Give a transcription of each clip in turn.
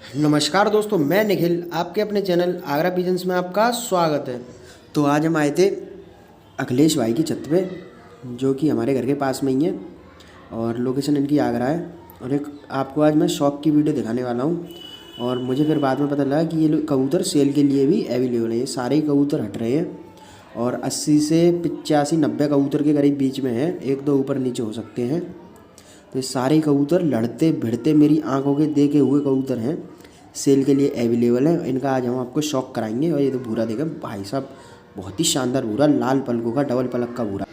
नमस्कार दोस्तों, मैं निखिल आपके अपने चैनल आगरा पिजन्स में आपका स्वागत है। तो आज हम आए थे अखिलेश भाई की छत पे, जो कि हमारे घर के पास में ही है और लोकेशन इनकी आगरा है। और एक आपको आज मैं शौक की वीडियो दिखाने वाला हूँ। और मुझे फिर बाद में पता लगा कि ये कबूतर सेल के लिए भी अवेलेबल है। ये सारे ही कबूतर हट रहे हैं और 80 से 85-90 कबूतर के करीब बीच में है, एक दो ऊपर नीचे हो सकते हैं। तो ये सारे कबूतर लड़ते भिड़ते मेरी आंखों के देखे हुए कबूतर हैं, सेल के लिए अवेलेबल है। इनका आज हम आपको शौक कराएंगे। और ये तो भूरा देखें भाई साहब, बहुत ही शानदार भूरा, लाल पलकों का डबल पलक का भूरा।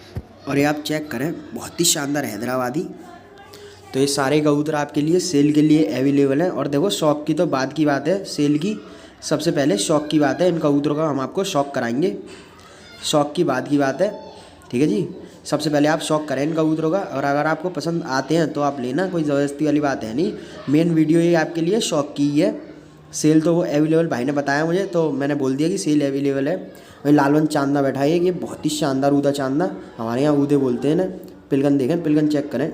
और ये आप चेक करें, बहुत ही शानदार हैदराबादी। तो ये सारे कबूतर आपके लिए सेल के लिए अवेलेबल हैं। और देखो, शौक की तो बाद की बात है, सेल की सबसे पहले शौक की बात है। इन कबूतरों का हम आपको शौक कराएंगे, शौक की बाद की बात है, ठीक है जी। सबसे पहले आप शौक करें इन कबूतरों का, और अगर आपको पसंद आते हैं तो आप लेना, कोई ज़बरदस्ती वाली बात है नहीं। मेन वीडियो ये आपके लिए शौक की ही है। सेल तो वो अवेलेबल भाई ने बताया मुझे, तो मैंने बोल दिया कि सेल अवेलेबल है। वही लालवन चांदना बैठा है, ये बहुत ही शानदार ऊदा चांदना, हमारे यहाँ ऊदे बोलते हैं ना। पिलगन देखें, पिलगन चेक करें।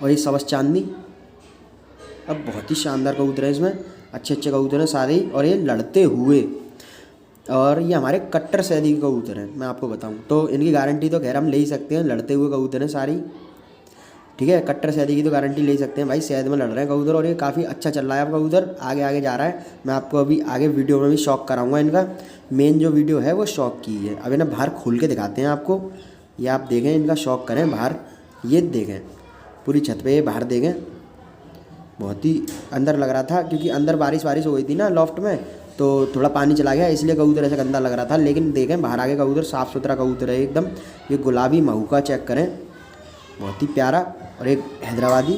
और ये सबस चांदनी, अब बहुत ही शानदार कबूतर है, इसमें अच्छे अच्छे कबूतर हैं सारे ही। और ये लड़ते हुए, और ये हमारे कट्टर सैदी के कबूतर हैं। मैं आपको बताऊं तो इनकी गारंटी तो खैर हम ले ही सकते हैं, लड़ते हुए कबूतर हैं सारी, ठीक है। कट्टर सैदी की तो गारंटी ले ही सकते हैं भाई, शहद में लड़ रहे हैं कबूतर। और ये काफ़ी अच्छा चल रहा है आपका कबूतर, आगे आगे जा रहा है। मैं आपको अभी आगे वीडियो में भी शौक कराऊंगा इनका। मेन जो वीडियो है वो शौक की है। अब इन्हें बाहर खोल के दिखाते हैं आपको, ये आप देखें, इनका शौक करें बाहर। ये देखें पूरी छत पे, ये बाहर देखें, बहुत ही अंदर लग रहा था क्योंकि अंदर बारिश हो गई थी ना लॉफ्ट में, तो थोड़ा पानी चला गया, इसलिए कबूतर ऐसा गंदा लग रहा था। लेकिन देखें बाहर आगे कबूतर साफ़ सुथरा कबूतर है एकदम। ये गुलाबी महू का चेक करें, बहुत ही प्यारा। और एक हैदराबादी,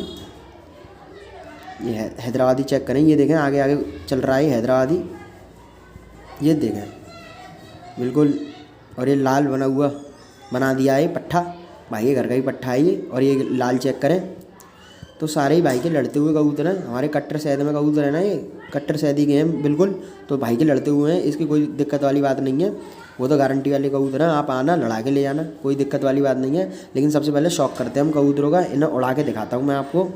ये हैदराबादी चेक करें, ये देखें आगे आगे चल रहा है हैदराबादी, ये देखें बिल्कुल। और ये लाल बना दिया है पट्ठा, भाई ये घर का ही पट्ठा है ये। और ये लाल चेक करें, तो सारे ही भाई के लड़ते हुए कबूतर हैं। हमारे कट्टर सैद में कबूतर है ना, ये कट्टर सैदी के हैं बिल्कुल। तो भाई के लड़ते हुए हैं, इसकी कोई दिक्कत वाली बात नहीं है। वो तो गारंटी वाले कबूतर हैं, आप आना लड़ा के ले जाना, कोई दिक्कत वाली बात नहीं है। लेकिन सबसे पहले शौक करते हैं हम कबूतरों का, इन्हें उड़ा के दिखाता हूँ मैं आपको।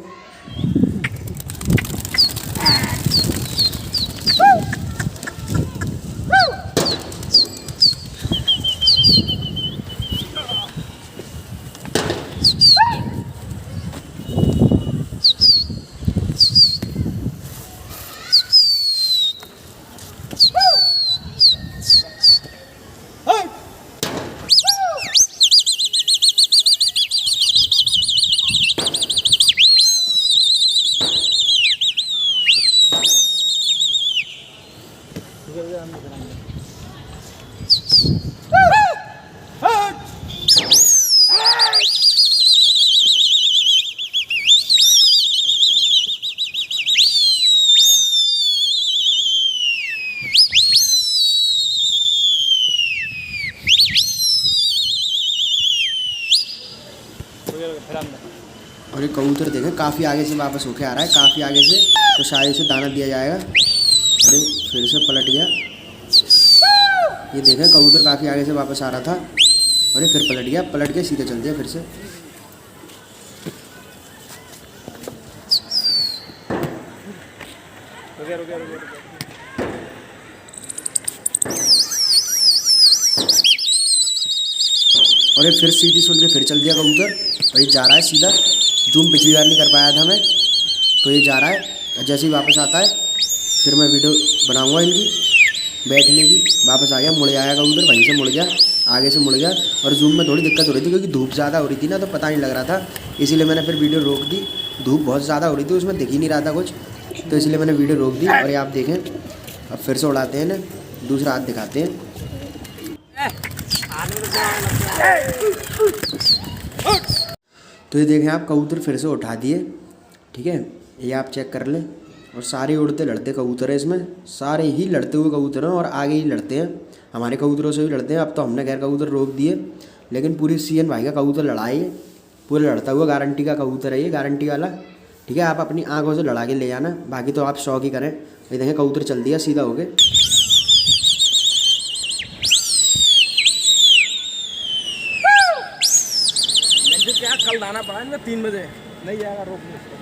और ये कबूतर देखें काफ़ी आगे से वापस होके आ रहा है, काफ़ी आगे से, तो शायद इसे दाना दिया जाएगा। अरे फिर से पलट गया, ये देखें कबूतर काफ़ी आगे से वापस आ रहा था और ये फिर पलट गया, पलट के सीधे चल दिया फिर से। और ये फिर सीधी सुन के फिर चल दिया कबूतर। और ये जा रहा है सीधा, जूम पिछली बार नहीं कर पाया था मैं, तो ये जा रहा है। जैसे ही वापस आता है फिर मैं वीडियो बनाऊंगा इनकी बैठने की। वापस आ गया, मुड़ आया कबूतर, वहीं से मुड़ गया, आगे से मुड़ गया। और जूम में थोड़ी दिक्कत हो रही थी क्योंकि धूप ज़्यादा हो रही थी ना, तो पता नहीं लग रहा था, इसीलिए मैंने फिर वीडियो रोक दी। धूप बहुत ज़्यादा हो रही थी, उसमें दिख ही नहीं रहा था कुछ, तो इसलिए मैंने वीडियो रोक दी। और ये आप देखें, अब फिर से उड़ाते हैं ना, दूसरा हाथ दिखाते हैं। तो ये देखें आप, कबूतर फिर से उठा दिए, ठीक है, ये आप चेक कर लें। और सारे उड़ते लड़ते कबूतर हैं इसमें, सारे ही लड़ते हुए कबूतर हैं और आगे ही लड़ते हैं, हमारे कबूतरों से भी लड़ते हैं। अब तो हमने खैर कबूतर रोक दिए, लेकिन पूरी सीएन भाई का कबूतर लड़ाई है, पूरा लड़ता हुआ, गारंटी का कबूतर है ये, गारंटी वाला, ठीक है। आप अपनी आंखों से लड़ा के ले जाना, बाकी तो आप शौक ही करें। ये देखें कबूतर चल दिया सीधा हो गए। क्या कल दाना पड़ा इनका 3 बजे नहीं जाएगा, रोक लो इसको।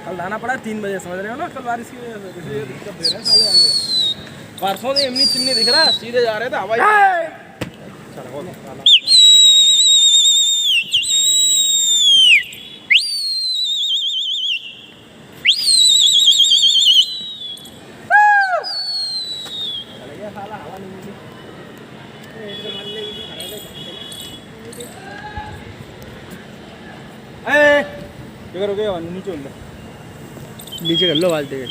कल लाना पड़ा 3 बजे, समझ रहे हो ना, कल बारिश की वजह से, इसलिए दिक्कत दे रहे हैं साले आगे। परसों से इमनी चिमनी दिख रहा, सीधे जा रहे थे हवाई। नीचे नीचे कर लो बाल्टी में।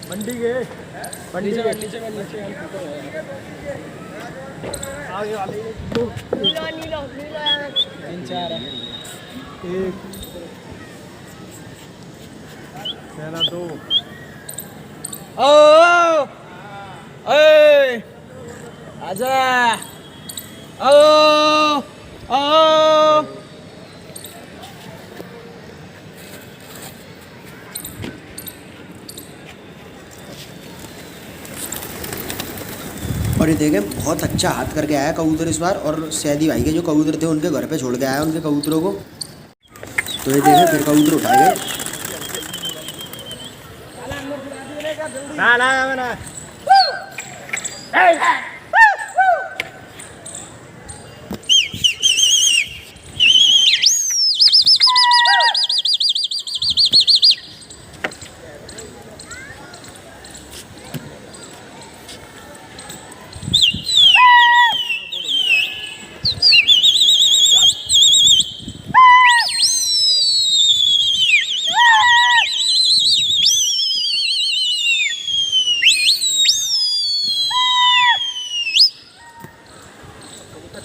बंटी क्या है? बंटी के नीचे आगे वाले नीला 3-4 है। एक पहला 2 ओ ए आजा ओ ओ और ये देखें बहुत अच्छा हाथ करके आया कबूतर इस बार, और सैदी भाई के जो कबूतर थे उनके घर पे छोड़ के आया उनके कबूतरों को। तो ये देखें फिर कबूतर उठाए गए। ना ना ना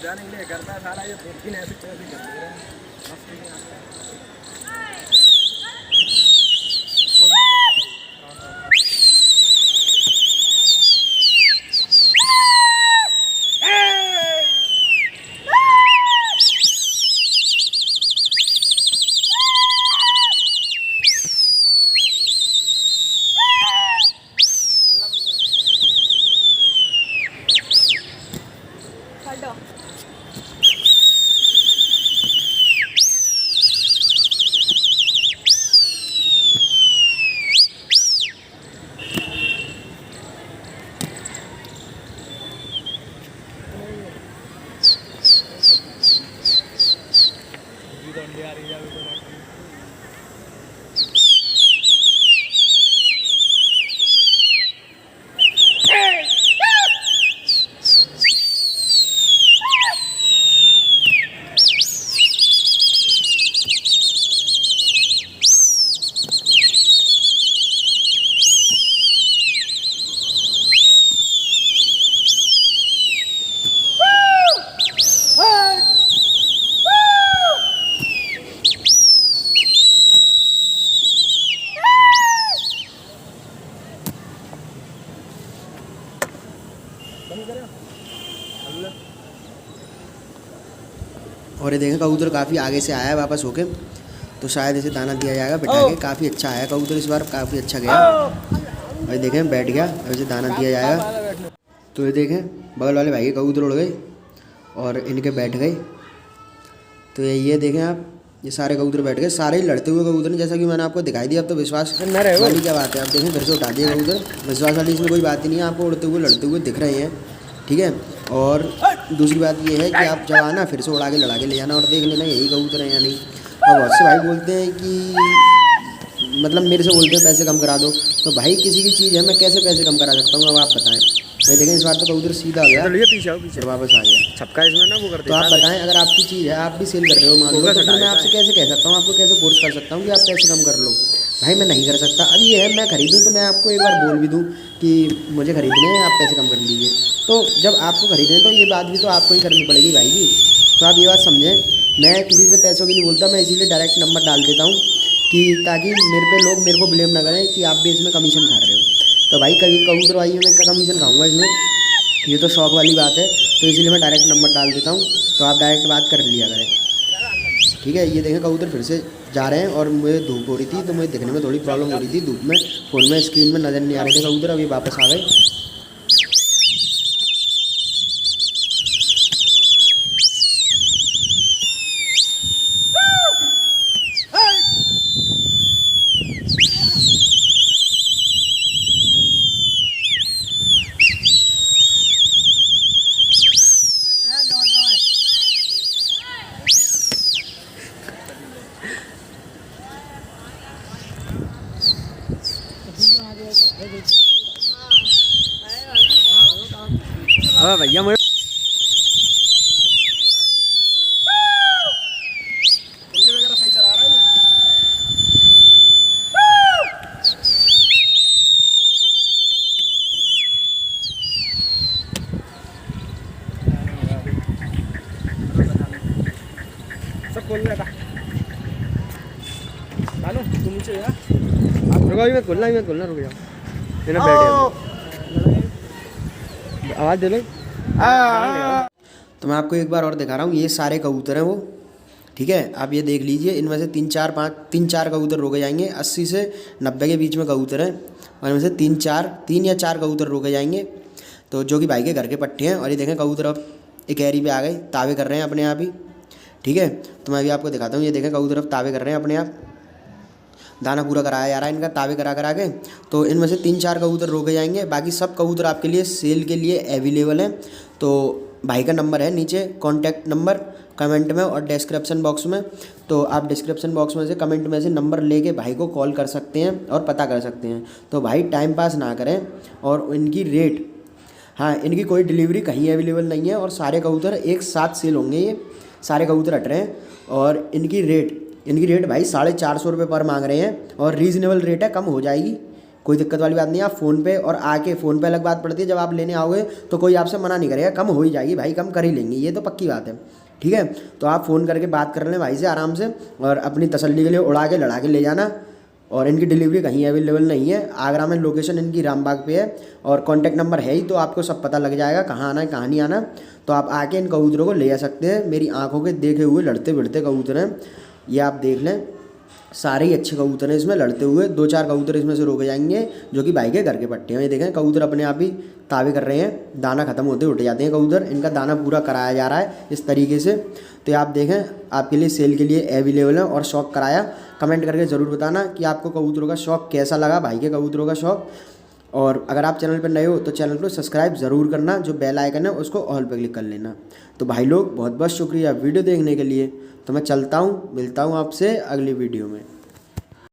जाने के लिए करता है सारा, ये फिर ऐसे कर दे रहे हैं मस्ती में आता और ये देखें कबूतर काफ़ी आगे से आया है वापस होके, तो शायद इसे दाना दिया जाएगा बैठा के। काफ़ी अच्छा आया कबूतर इस बार, काफ़ी अच्छा गया। और ये देखें बैठ गया, अब इसे दाना दिया जाएगा। तो ये देखें बगल वाले भाई के कबूतर उड़ गए और इनके बैठ गए। तो ये देखें आप, ये सारे कबूतर बैठ गए, सारे ही लड़ते हुए कबूतर हैं, जैसा कि मैंने आपको दिखाई दिया। अब तो विश्वास वाली क्या बात है, आप देखें फिर से उठा दिए कबूतर। विश्वास वाली इसमें कोई बात ही नहीं है, आपको उड़ते हुए लड़ते हुए दिख रहे हैं, ठीक है। और दूसरी बात ये है कि आप जब आना फिर से उड़ा के लड़ा के ले जाना और देख लेना यही कबूतर है या नहीं। और बहुत से भाई बोलते हैं कि मतलब मेरे से बोलते हैं पैसे कम करा दो, तो भाई किसी की चीज़ है, मैं कैसे पैसे कम करा सकता हूँ, अब आप बताएं। भाई देखें इस बार तो कबूतर सीधा हो गया, चलिए पीछे आओ, पीछे फिर वापस आ गया। छपका इसमें ना वो कर तो आप देता है। बताएं, अगर आपकी चीज़ है, आप भी सेल कर रहे हो मान लो, फोकस तो फिर हटा मैं देता आपसे है। कैसे कह सकता हूँ, आपको कैसे फोर्स कर सकता हूँ कि आप पैसे कम कर लो? भाई मैं नहीं कर सकता। अब ये है, मैं खरीदूँ तो मैं आपको एक बार बोल भी दूँ कि मुझे खरीदने हैं, आप पैसे कम कर लीजिए। तो जब आपको खरीदने हैं तो ये बात भी तो आपको ही करनी पड़ेगी भाई जी। तो आप ये बात समझें, मैं किसी से पैसों की नहीं बोलता, मैं इसीलिए डायरेक्ट नंबर डाल देता हूँ कि ताकि मेरे पे लोग मेरे को ब्लेम ना करें कि आप भी इसमें कमीशन खा रहे हो। तो भाई कभी कबूतर भाई मैं क्या कमीशन खाऊंगा इसमें? ये तो शौक वाली बात है, तो इसीलिए मैं डायरेक्ट नंबर डाल देता हूँ। तो आप डायरेक्ट बात कर लिया करें, ठीक है। ये देखें कबूतर फिर से जा रहे हैं, और मुझे धूप हो रही थी तो मुझे देखने में थोड़ी प्रॉब्लम हो रही थी धूप में, फ़ोन में स्क्रीन में नज़र नहीं आ रहे थे कबूतर। अभी वापस आ गए। हाँ भैया मुझे वगैरह सही चला रहा है। सब खोल लेता डालो तुम नीचे यार। रुको अभी मैं खोलना रुक जाओ, बिना बैठे आवाज़ दे लो। तो मैं आपको एक बार और दिखा रहा हूँ, ये सारे कबूतर हैं वो, ठीक है। आप ये देख लीजिए, इनमें से 3-4 कबूतर रोके जाएंगे। 80 से 90 के बीच में कबूतर हैं, और इनमें से 3 या 4 कबूतर रोके जाएंगे, तो जो कि भाई के घर के पट्टे हैं। और ये देखें कबूतर अब एक एरी पे आ गए, तावे कर रहे हैं अपने आप ही, ठीक है। तो मैं अभी आपको दिखाता हूँ, ये देखें कबूतर अब तावे कर रहे हैं अपने आप, दाना पूरा कराया जा रहा है इनका तावे करा करा के। तो इनमें से 3-4 कबूतर रोके जाएंगे, बाकी सब कबूतर आपके लिए सेल के लिए अवेलेबल हैं। तो भाई का नंबर है नीचे, कॉन्टैक्ट नंबर कमेंट में और डिस्क्रिप्शन बॉक्स में। तो आप डिस्क्रिप्शन बॉक्स में से कमेंट में से नंबर लेके भाई को कॉल कर सकते हैं और पता कर सकते हैं। तो भाई टाइम पास ना करें, और इनकी रेट, हाँ इनकी कोई डिलीवरी कहीं अवेलेबल नहीं है, और सारे कबूतर एक साथ सेल होंगे। ये सारे कबूतर हट रहे हैं, और इनकी रेट भाई 450 रुपये पर मांग रहे हैं, और रीज़नेबल रेट है, कम हो जाएगी, कोई दिक्कत वाली बात नहीं है। आप फ़ोन पे और आके, फ़ोन पे अलग बात पड़ती है, जब आप लेने आओगे तो कोई आपसे मना नहीं करेगा, कम हो ही जाएगी भाई, कम कर ही लेंगे, ये तो पक्की बात है, ठीक है। तो आप फ़ोन करके बात कर लें भाई से आराम से, और अपनी तसल्ली के लिए उड़ा के लड़ा के ले जाना। और इनकी डिलीवरी कहीं अवेलेबल नहीं है। आगरा में लोकेशन इनकी रामबाग पे है, और कॉन्टैक्ट नंबर है ही, तो आपको सब पता लग जाएगा कहाँ आना है कहाँ नहीं आना। तो आप आके इन कबूतरों को ले जा सकते हैं। मेरी आंखों के देखे हुए लड़ते भिड़ते कबूतर हैं, ये आप देख लें, सारे ही अच्छे कबूतर हैं इसमें लड़ते हुए। 2-4 कबूतर इसमें से रोके जाएंगे जो कि भाई के घर के पट्टे हैं। ये देखें कबूतर अपने आप ही तावे कर रहे हैं, दाना खत्म होते उठ जाते हैं कबूतर, इनका दाना पूरा कराया जा रहा है इस तरीके से। तो आप देखें, आपके लिए सेल के लिए अवेलेबल है, और शौक कराया। कमेंट करके ज़रूर बताना कि आपको कबूतरों का शौक कैसा लगा, भाई के कबूतरों का शौक। और अगर आप चैनल पर नए हो तो चैनल को सब्सक्राइब ज़रूर करना, जो बेल आइकन है उसको ऑल पे क्लिक कर लेना। तो भाई लोग बहुत बहुत शुक्रिया वीडियो देखने के लिए। तो मैं चलता हूँ, मिलता हूँ आपसे अगली वीडियो में।